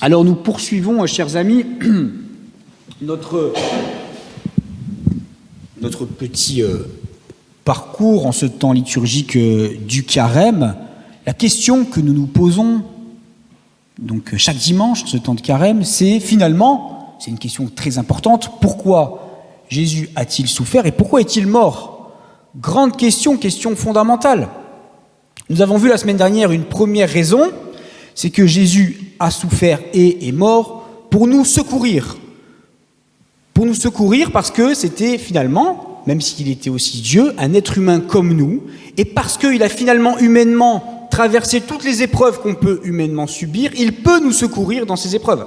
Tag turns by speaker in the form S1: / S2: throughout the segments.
S1: Alors nous poursuivons, chers amis, notre petit parcours en ce temps liturgique du carême. La question que nous nous posons donc chaque dimanche, ce temps de carême, c'est finalement, c'est une question très importante, pourquoi Jésus a-t-il souffert et pourquoi est-il mort? Grande question, question fondamentale. Nous avons vu la semaine dernière une première raison, c'est que Jésus a souffert et est mort pour nous secourir. Pour nous secourir parce que c'était finalement, même s'il était aussi Dieu, un être humain comme nous, et parce qu'il a finalement humainement traversé toutes les épreuves qu'on peut humainement subir, il peut nous secourir dans ces épreuves.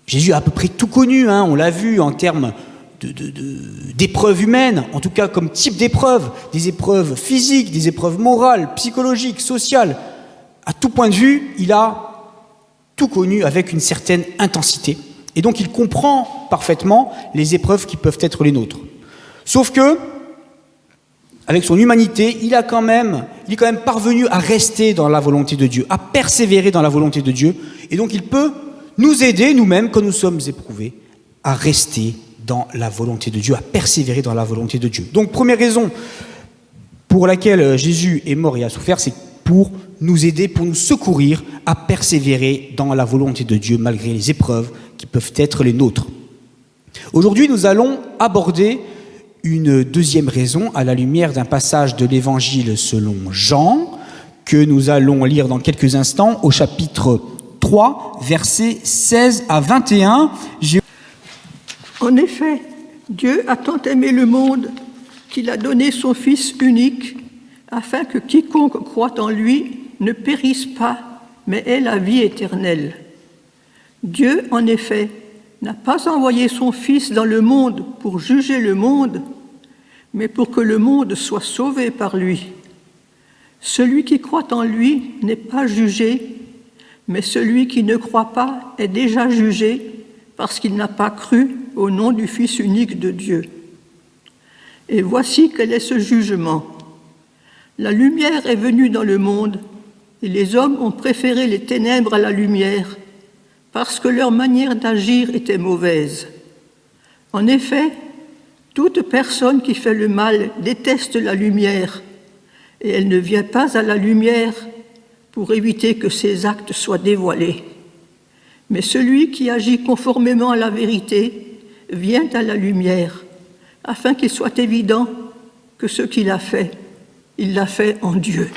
S1: Jésus a à peu près tout connu, on l'a vu en termes d'épreuves humaines, en tout cas comme type d'épreuves, des épreuves physiques, des épreuves morales, psychologiques, sociales. À tout point de vue, il a tout connu avec une certaine intensité. Et donc il comprend parfaitement les épreuves qui peuvent être les nôtres. Sauf que, avec son humanité, il est quand même parvenu à rester dans la volonté de Dieu, à persévérer dans la volonté de Dieu. Et donc il peut nous aider, nous-mêmes, quand nous sommes éprouvés, à rester dans la volonté de Dieu, à persévérer dans la volonté de Dieu. Donc première raison pour laquelle Jésus est mort et a souffert, c'est pour nous aider, pour nous secourir à persévérer dans la volonté de Dieu malgré les épreuves qui peuvent être les nôtres. Aujourd'hui, nous allons aborder une deuxième raison à la lumière d'un passage de l'Évangile selon Jean que nous allons lire dans quelques instants au chapitre 3, versets 16 à 21.
S2: En effet, Dieu a tant aimé le monde qu'il a donné son Fils unique afin que quiconque croit en lui ne périsse pas, mais ait la vie éternelle. Dieu, en effet, n'a pas envoyé son Fils dans le monde pour juger le monde, mais pour que le monde soit sauvé par lui. Celui qui croit en lui n'est pas jugé, mais celui qui ne croit pas est déjà jugé parce qu'il n'a pas cru au nom du Fils unique de Dieu. Et voici quel est ce jugement. La lumière est venue dans le monde, et les hommes ont préféré les ténèbres à la lumière, parce que leur manière d'agir était mauvaise. En effet, toute personne qui fait le mal déteste la lumière, et elle ne vient pas à la lumière pour éviter que ses actes soient dévoilés. Mais celui qui agit conformément à la vérité vient à la lumière, afin qu'il soit évident que ce qu'il a fait, il l'a fait en Dieu.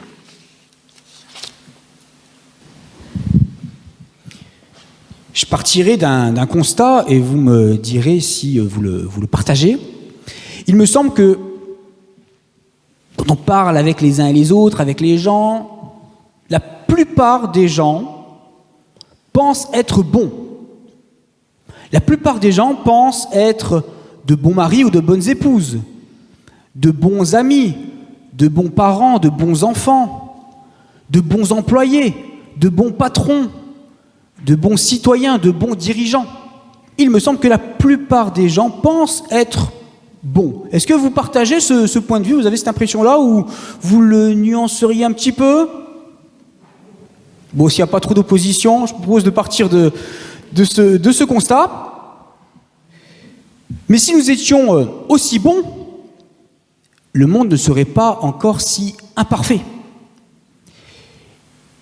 S1: Je partirai d'un constat et vous me direz si vous le partagez. Il me semble que quand on parle avec les uns et les autres, avec les gens, la plupart des gens pensent être bons. La plupart des gens pensent être de bons maris ou de bonnes épouses, de bons amis, de bons parents, de bons enfants, de bons employés, de bons patrons, de bons citoyens, de bons dirigeants. Il me semble que la plupart des gens pensent être bons. Est-ce que vous partagez ce point de vue? Vous avez cette impression-là ou vous le nuanceriez un petit peu? Bon, s'il n'y a pas trop d'opposition, je propose de partir de ce constat. Mais si nous étions aussi bons, le monde ne serait pas encore si imparfait.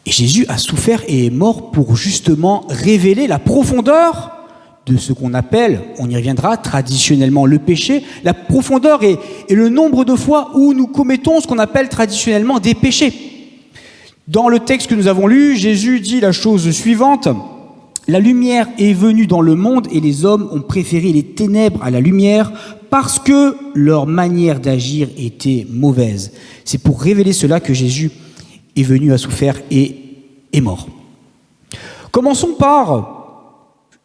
S1: Et Jésus a souffert et est mort pour justement révéler la profondeur de ce qu'on appelle, on y reviendra, traditionnellement le péché, la profondeur et le nombre de fois où nous commettons ce qu'on appelle traditionnellement des péchés. Dans le texte que nous avons lu, Jésus dit la chose suivante: « La lumière est venue dans le monde et les hommes ont préféré les ténèbres à la lumière parce que leur manière d'agir était mauvaise. » C'est pour révéler cela que Jésus est venu à souffrir et est mort. Commençons par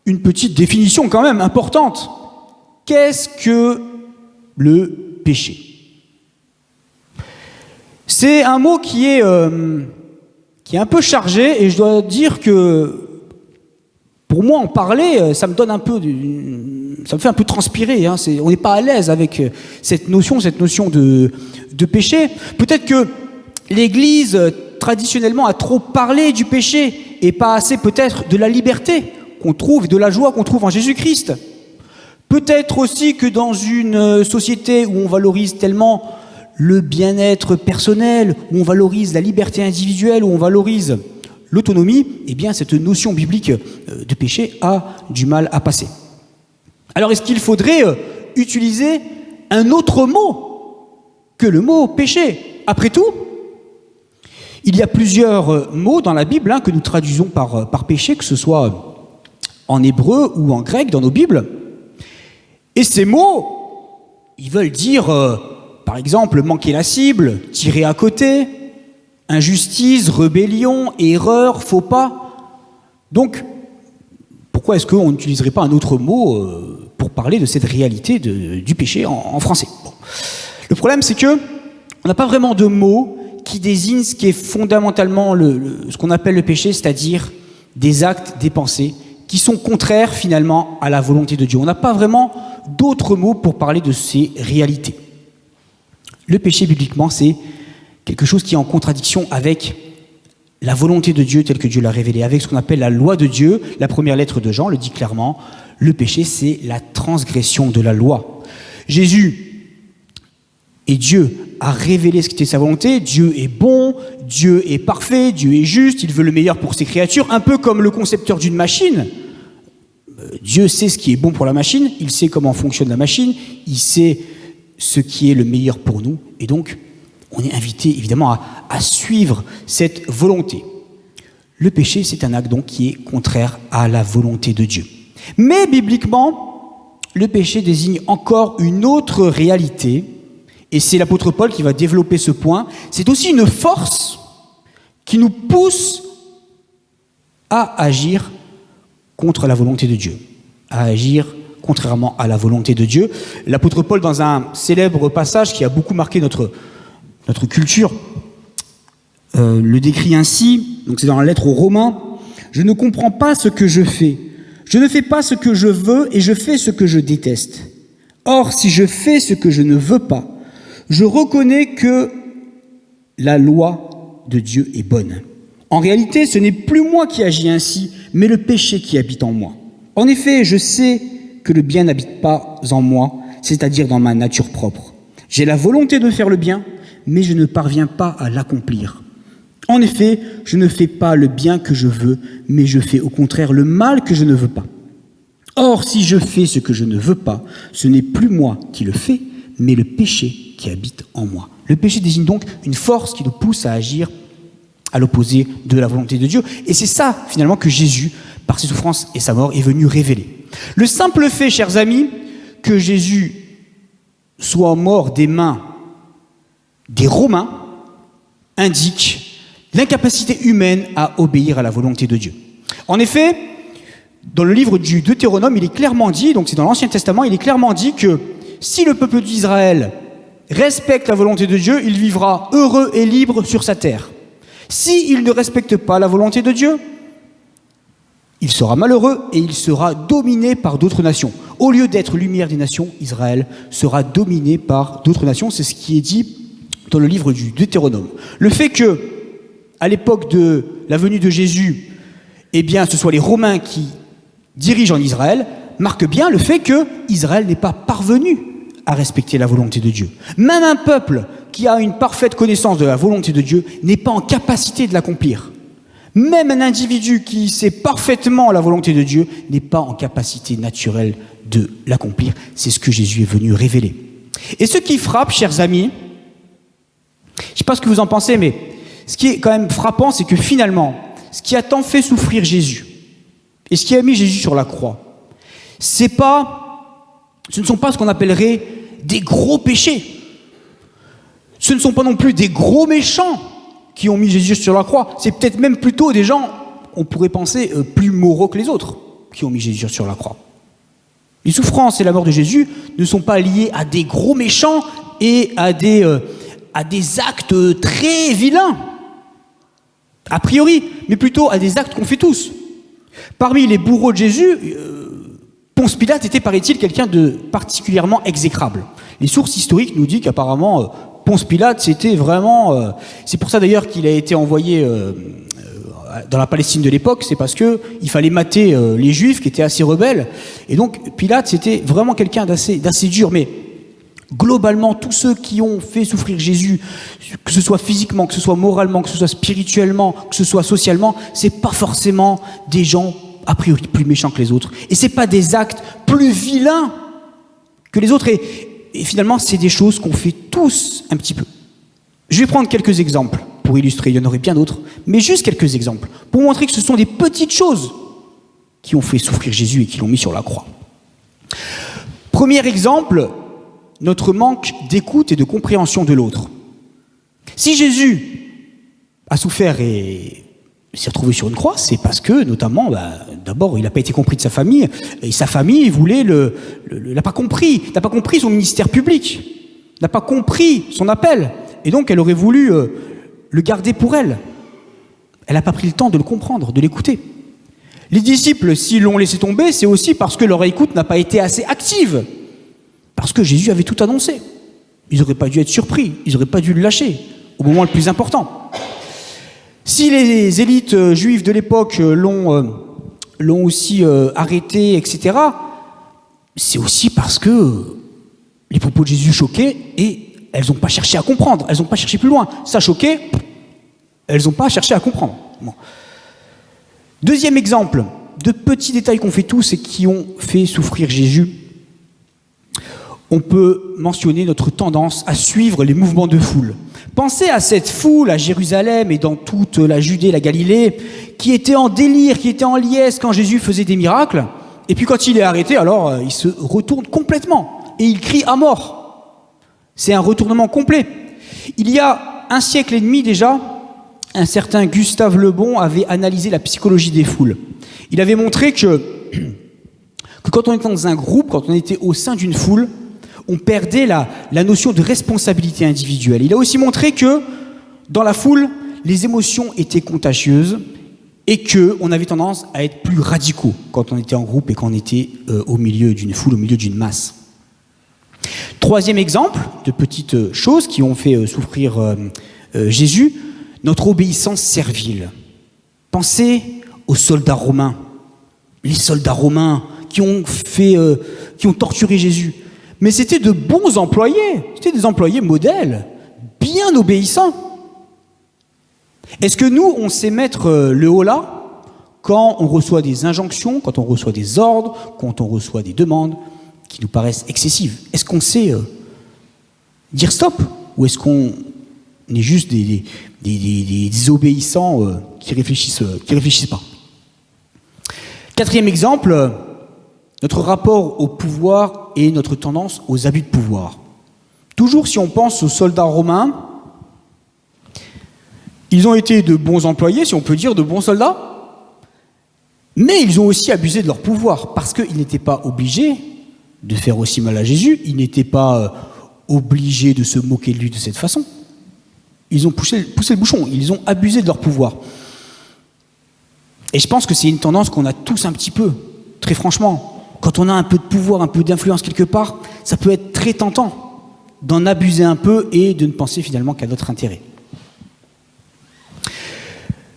S1: une petite définition quand même importante. Qu'est-ce que le péché? C'est un mot qui est un peu chargé et je dois dire que pour moi en parler, ça me donne ça me fait un peu transpirer. On n'est pas à l'aise avec cette notion de péché. Peut-être que l'Église traditionnellement a trop parlé du péché et pas assez peut-être de la liberté qu'on trouve, de la joie qu'on trouve en Jésus-Christ. Peut-être aussi que dans une société où on valorise tellement le bien-être personnel, où on valorise la liberté individuelle, où on valorise l'autonomie, eh bien cette notion biblique de péché a du mal à passer. Alors est-ce qu'il faudrait utiliser un autre mot que le mot péché? Après tout, il y a plusieurs mots dans la Bible que nous traduisons par péché, que ce soit en hébreu ou en grec dans nos Bibles. Et ces mots, ils veulent dire, par exemple, manquer la cible, tirer à côté, injustice, rébellion, erreur, faux pas. Donc, pourquoi est-ce qu'on n'utiliserait pas un autre mot pour parler de cette réalité du péché en français? Bon. Le problème, c'est que on n'a pas vraiment de mots qui désignent ce qui est fondamentalement ce qu'on appelle le péché, c'est-à-dire des actes, des pensées, qui sont contraires finalement à la volonté de Dieu. On n'a pas vraiment d'autres mots pour parler de ces réalités. Le péché, bibliquement, c'est quelque chose qui est en contradiction avec la volonté de Dieu telle que Dieu l'a révélée, avec ce qu'on appelle la loi de Dieu. La première lettre de Jean le dit clairement, le péché, c'est la transgression de la loi. Jésus et Dieu a révélé ce qu'était sa volonté. Dieu est bon, Dieu est parfait, Dieu est juste, il veut le meilleur pour ses créatures, un peu comme le concepteur d'une machine. Dieu sait ce qui est bon pour la machine, il sait comment fonctionne la machine, il sait ce qui est le meilleur pour nous, et donc on est invité évidemment à suivre cette volonté. Le péché, c'est un acte donc qui est contraire à la volonté de Dieu. Mais bibliquement, le péché désigne encore une autre réalité, et c'est l'apôtre Paul qui va développer ce point. C'est aussi une force qui nous pousse à agir contre la volonté de Dieu, à agir contrairement à la volonté de Dieu. L'apôtre Paul, dans un célèbre passage qui a beaucoup marqué notre culture, le décrit ainsi, donc c'est dans la lettre aux Romains: « Je ne comprends pas ce que je fais. Je ne fais pas ce que je veux et je fais ce que je déteste. Or, si je fais ce que je ne veux pas, je reconnais que la loi de Dieu est bonne. En réalité, ce n'est plus moi qui agis ainsi, mais le péché qui habite en moi. En effet, je sais que le bien n'habite pas en moi, c'est-à-dire dans ma nature propre. J'ai la volonté de faire le bien, mais je ne parviens pas à l'accomplir. En effet, je ne fais pas le bien que je veux, mais je fais au contraire le mal que je ne veux pas. Or, si je fais ce que je ne veux pas, ce n'est plus moi qui le fais, mais le péché qui habite en moi. » Le péché désigne donc une force qui nous pousse à agir à l'opposé de la volonté de Dieu. Et c'est ça, finalement, que Jésus, par ses souffrances et sa mort, est venu révéler. Le simple fait, chers amis, que Jésus soit mort des mains des Romains indique l'incapacité humaine à obéir à la volonté de Dieu. En effet, dans le livre du Deutéronome, il est clairement dit, donc c'est dans l'Ancien Testament, il est clairement dit que si le peuple d'Israël respecte la volonté de Dieu, il vivra heureux et libre sur sa terre. S'il ne respecte pas la volonté de Dieu, il sera malheureux et il sera dominé par d'autres nations. Au lieu d'être lumière des nations, Israël sera dominé par d'autres nations. C'est ce qui est dit dans le livre du Deutéronome. Le fait que, à l'époque de la venue de Jésus, eh bien, ce soit les Romains qui dirigent en Israël, marque bien le fait que Israël n'est pas parvenu à respecter la volonté de Dieu. Même un peuple qui a une parfaite connaissance de la volonté de Dieu n'est pas en capacité de l'accomplir. Même un individu qui sait parfaitement la volonté de Dieu n'est pas en capacité naturelle de l'accomplir. C'est ce que Jésus est venu révéler. Et ce qui frappe, chers amis, je ne sais pas ce que vous en pensez, mais ce qui est quand même frappant, c'est que finalement, ce qui a tant fait souffrir Jésus, et ce qui a mis Jésus sur la croix, ce ne sont pas ce qu'on appellerait des gros péchés. Ce ne sont pas non plus des gros méchants qui ont mis Jésus sur la croix. C'est peut-être même plutôt des gens, on pourrait penser, plus moraux que les autres, qui ont mis Jésus sur la croix. Les souffrances et la mort de Jésus ne sont pas liées à des gros méchants et à des actes très vilains, a priori, mais plutôt à des actes qu'on fait tous. Parmi les bourreaux de Jésus, Ponce Pilate était, paraît-il, quelqu'un de particulièrement exécrable. Les sources historiques nous disent qu'apparemment, Ponce Pilate, c'était vraiment... c'est pour ça d'ailleurs qu'il a été envoyé dans la Palestine de l'époque, c'est parce que il fallait mater les Juifs qui étaient assez rebelles. Et donc Pilate, c'était vraiment quelqu'un d'assez dur. Mais globalement, tous ceux qui ont fait souffrir Jésus, que ce soit physiquement, que ce soit moralement, que ce soit spirituellement, que ce soit socialement, c'est pas forcément des gens a priori plus méchants que les autres. Et c'est pas des actes plus vilains que les autres. Et finalement, c'est des choses qu'on fait tous un petit peu. Je vais prendre quelques exemples pour illustrer, il y en aurait bien d'autres, mais juste quelques exemples, pour montrer que ce sont des petites choses qui ont fait souffrir Jésus et qui l'ont mis sur la croix. Premier exemple, notre manque d'écoute et de compréhension de l'autre. Si Jésus a souffert et s'est retrouvé sur une croix, c'est parce que, notamment, d'abord, il n'a pas été compris de sa famille, et sa famille voulait l'a pas compris, n'a pas compris son ministère public, n'a pas compris son appel, et donc elle aurait voulu le garder pour elle. Elle n'a pas pris le temps de le comprendre, de l'écouter. Les disciples, s'ils l'ont laissé tomber, c'est aussi parce que leur écoute n'a pas été assez active, parce que Jésus avait tout annoncé. Ils n'auraient pas dû être surpris, ils n'auraient pas dû le lâcher, au moment le plus important. Si les élites juives de l'époque l'ont aussi arrêté, etc., c'est aussi parce que les propos de Jésus choquaient et elles n'ont pas cherché à comprendre, elles n'ont pas cherché plus loin. Ça choquait, elles n'ont pas cherché à comprendre. Bon. Deuxième exemple, de petits détails qu'on fait tous et qui ont fait souffrir Jésus. On peut mentionner notre tendance à suivre les mouvements de foule. Pensez à cette foule à Jérusalem et dans toute la Judée, la Galilée, qui était en délire, qui était en liesse quand Jésus faisait des miracles. Et puis quand il est arrêté, alors il se retourne complètement et il crie à mort. C'est un retournement complet. Il y a 1 siècle et demi déjà, un certain Gustave Le Bon avait analysé la psychologie des foules. Il avait montré que quand on était dans un groupe, quand on était au sein d'une foule, on perdait la notion de responsabilité individuelle. Il a aussi montré que dans la foule, les émotions étaient contagieuses et qu'on avait tendance à être plus radicaux quand on était en groupe et quand on était au milieu d'une foule, au milieu d'une masse. Troisième exemple de petites choses qui ont fait souffrir Jésus, notre obéissance servile. Pensez aux soldats romains. Les soldats romains qui ont torturé Jésus. Mais c'était de bons employés, c'était des employés modèles, bien obéissants. Est-ce que nous, on sait mettre le haut là quand on reçoit des injonctions, quand on reçoit des ordres, quand on reçoit des demandes qui nous paraissent excessives? Est-ce qu'on sait dire stop? Ou est-ce qu'on est juste des obéissants qui réfléchissent pas? Quatrième exemple, notre rapport au pouvoir et notre tendance aux abus de pouvoir. Toujours si on pense aux soldats romains, ils ont été de bons employés, si on peut dire, de bons soldats, mais ils ont aussi abusé de leur pouvoir, parce qu'ils n'étaient pas obligés de faire aussi mal à Jésus, ils n'étaient pas obligés de se moquer de lui de cette façon. Ils ont poussé le bouchon, ils ont abusé de leur pouvoir. Et je pense que c'est une tendance qu'on a tous un petit peu, très franchement. Quand on a un peu de pouvoir, un peu d'influence quelque part, ça peut être très tentant d'en abuser un peu et de ne penser finalement qu'à notre intérêt.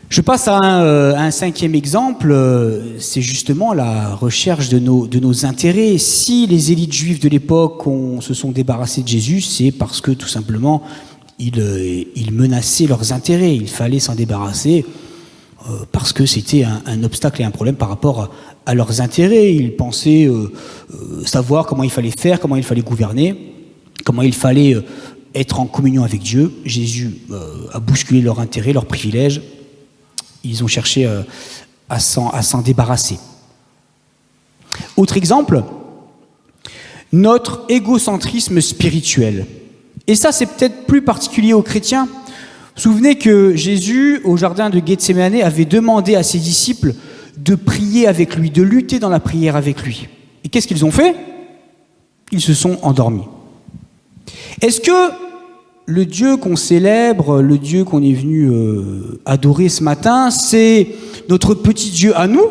S1: Je passe à un cinquième exemple, c'est justement la recherche de nos intérêts. Si les élites juives de l'époque se sont débarrassées de Jésus, c'est parce que tout simplement, ils menaçaient leurs intérêts. Il fallait s'en débarrasser parce que c'était un obstacle et un problème par rapport à leurs intérêts. Ils pensaient savoir comment il fallait faire, comment il fallait gouverner, comment il fallait être en communion avec Dieu. Jésus a bousculé leurs intérêts, leurs privilèges. Ils ont cherché à s'en débarrasser. Autre exemple, notre égocentrisme spirituel. Et ça, c'est peut-être plus particulier aux chrétiens. Vous vous souvenez que Jésus, au jardin de Gethsémane, avait demandé à ses disciples de prier avec lui, de lutter dans la prière avec lui. Et qu'est-ce qu'ils ont fait? Ils se sont endormis. Est-ce que le Dieu qu'on célèbre, le Dieu qu'on est venu adorer ce matin, c'est notre petit Dieu à nous?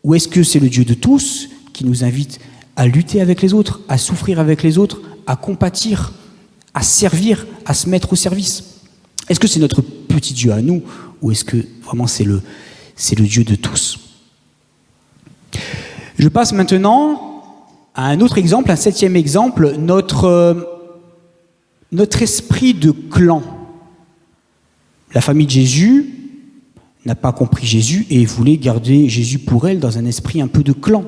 S1: Ou est-ce que c'est le Dieu de tous qui nous invite à lutter avec les autres, à souffrir avec les autres, à compatir, à servir, à se mettre au service? Est-ce que c'est notre petit Dieu à nous? ou est-ce que vraiment c'est le Dieu de tous? Je passe maintenant à un autre exemple, un 7e exemple, notre esprit de clan. La famille de Jésus n'a pas compris Jésus et voulait garder Jésus pour elle dans un esprit un peu de clan.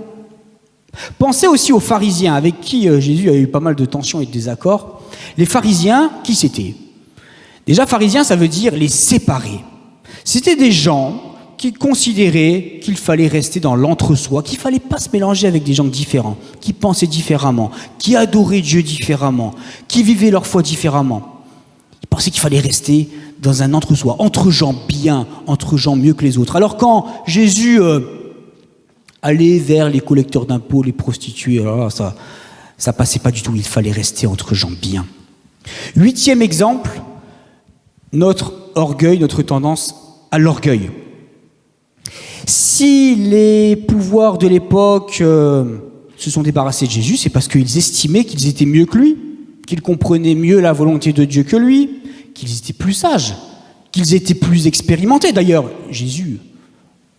S1: Pensez aussi aux pharisiens avec qui Jésus a eu pas mal de tensions et de désaccords. Les pharisiens, qui c'était? Déjà, pharisiens, ça veut dire les séparer. C'était des gens qui considéraient qu'il fallait rester dans l'entre-soi, qu'il ne fallait pas se mélanger avec des gens différents, qui pensaient différemment, qui adoraient Dieu différemment, qui vivaient leur foi différemment. Ils pensaient qu'il fallait rester dans un entre-soi, entre gens bien, entre gens mieux que les autres. Alors quand Jésus allait vers les collecteurs d'impôts, les prostituées, alors là, ça passait pas du tout, il fallait rester entre gens bien. 8e exemple, notre orgueil, notre tendance à l'orgueil. Si les pouvoirs de l'époque se sont débarrassés de Jésus, c'est parce qu'ils estimaient qu'ils étaient mieux que lui, qu'ils comprenaient mieux la volonté de Dieu que lui, qu'ils étaient plus sages, qu'ils étaient plus expérimentés. D'ailleurs, Jésus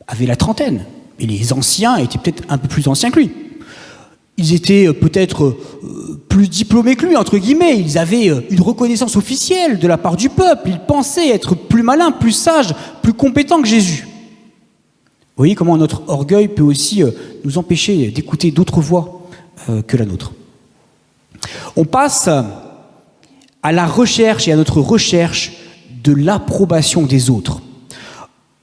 S1: avait la trentaine, et les anciens étaient peut-être un peu plus anciens que lui. Ils étaient peut-être plus diplômés que lui, entre guillemets. Ils avaient une reconnaissance officielle de la part du peuple. Ils pensaient être plus malins, plus sages, plus compétents que Jésus. Vous voyez comment notre orgueil peut aussi nous empêcher d'écouter d'autres voix que la nôtre. On passe à la recherche et à notre recherche de l'approbation des autres.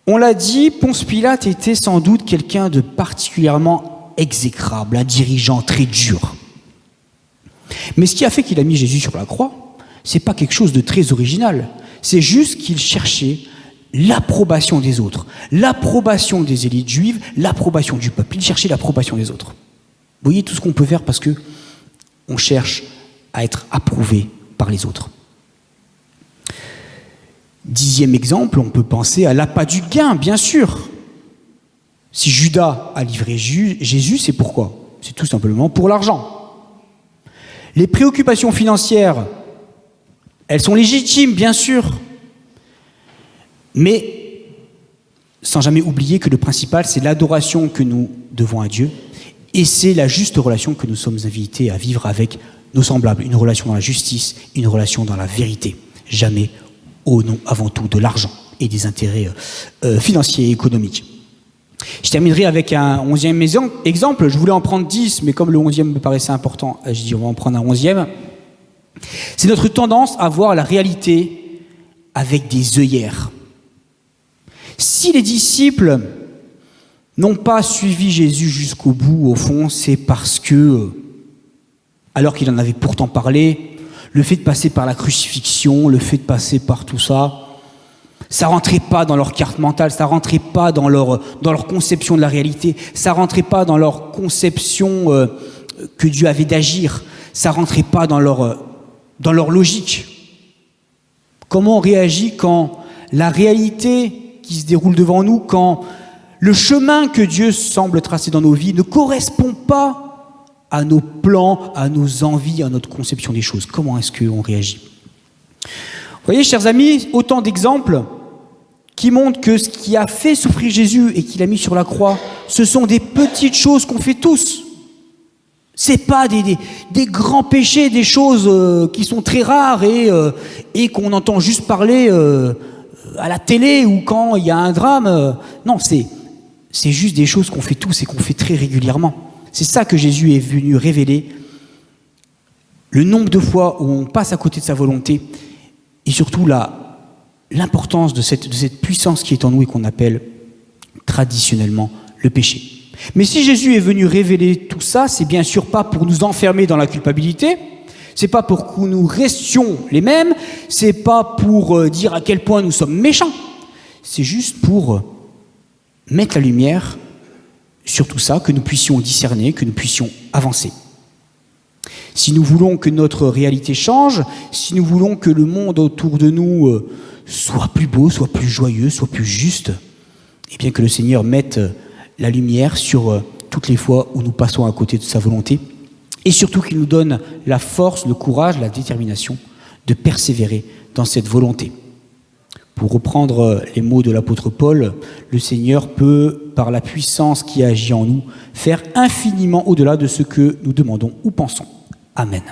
S1: On l'a dit, Ponce Pilate était sans doute quelqu'un de particulièrement exécrable, un dirigeant très dur. Mais ce qui a fait qu'il a mis Jésus sur la croix, c'est pas quelque chose de très original. C'est juste qu'il cherchait l'approbation des autres, l'approbation des élites juives, l'approbation du peuple. Il cherchait l'approbation des autres. Vous voyez tout ce qu'on peut faire parce que on cherche à être approuvé par les autres. 10e exemple, on peut penser à l'appât du gain, bien sûr. Si Judas a livré Jésus, c'est pourquoi? C'est tout simplement pour l'argent. Les préoccupations financières, elles sont légitimes, bien sûr. Mais sans jamais oublier que le principal, c'est l'adoration que nous devons à Dieu et c'est la juste relation que nous sommes invités à vivre avec nos semblables. Une relation dans la justice, une relation dans la vérité. Jamais au nom avant tout de l'argent et des intérêts financiers et économiques. Je terminerai avec un 11e exemple. Je voulais en prendre 10, mais comme le 11e me paraissait important, je dis on va en prendre un 11e. C'est notre tendance à voir la réalité avec des œillères. Si les disciples n'ont pas suivi Jésus jusqu'au bout, au fond, c'est parce que, alors qu'il en avait pourtant parlé, le fait de passer par la crucifixion, le fait de passer par tout ça, ça rentrait pas dans leur carte mentale, ça rentrait pas dans leur conception de la réalité, ça rentrait pas dans leur conception que Dieu avait d'agir, ça rentrait pas dans leur logique. Comment on réagit quand la réalité qui se déroule devant nous, quand le chemin que Dieu semble tracer dans nos vies ne correspond pas à nos plans, à nos envies, à notre conception des choses? Comment est-ce qu'on réagit? Vous voyez, chers amis, autant d'exemples qui montrent que ce qui a fait souffrir Jésus et qu'il a mis sur la croix, ce sont des petites choses qu'on fait tous. C'est pas des grands péchés, des choses qui sont très rares et qu'on entend juste parler à la télé ou quand il y a un drame. Non, c'est juste des choses qu'on fait tous et qu'on fait très régulièrement. C'est ça que Jésus est venu révéler, le nombre de fois où on passe à côté de sa volonté et surtout l'importance de cette puissance qui est en nous et qu'on appelle traditionnellement le péché. Mais si Jésus est venu révéler tout ça, c'est bien sûr pas pour nous enfermer dans la culpabilité, c'est pas pour que nous restions les mêmes, c'est pas pour dire à quel point nous sommes méchants, c'est juste pour mettre la lumière sur tout ça, que nous puissions discerner, que nous puissions avancer. Si nous voulons que notre réalité change, si nous voulons que le monde autour de nous soit plus beau, soit plus joyeux, soit plus juste, et bien que le Seigneur mette la lumière sur toutes les fois où nous passons à côté de sa volonté, et surtout qu'il nous donne la force, le courage, la détermination de persévérer dans cette volonté. Pour reprendre les mots de l'apôtre Paul, le Seigneur peut, par la puissance qui agit en nous, faire infiniment au-delà de ce que nous demandons ou pensons. Amen.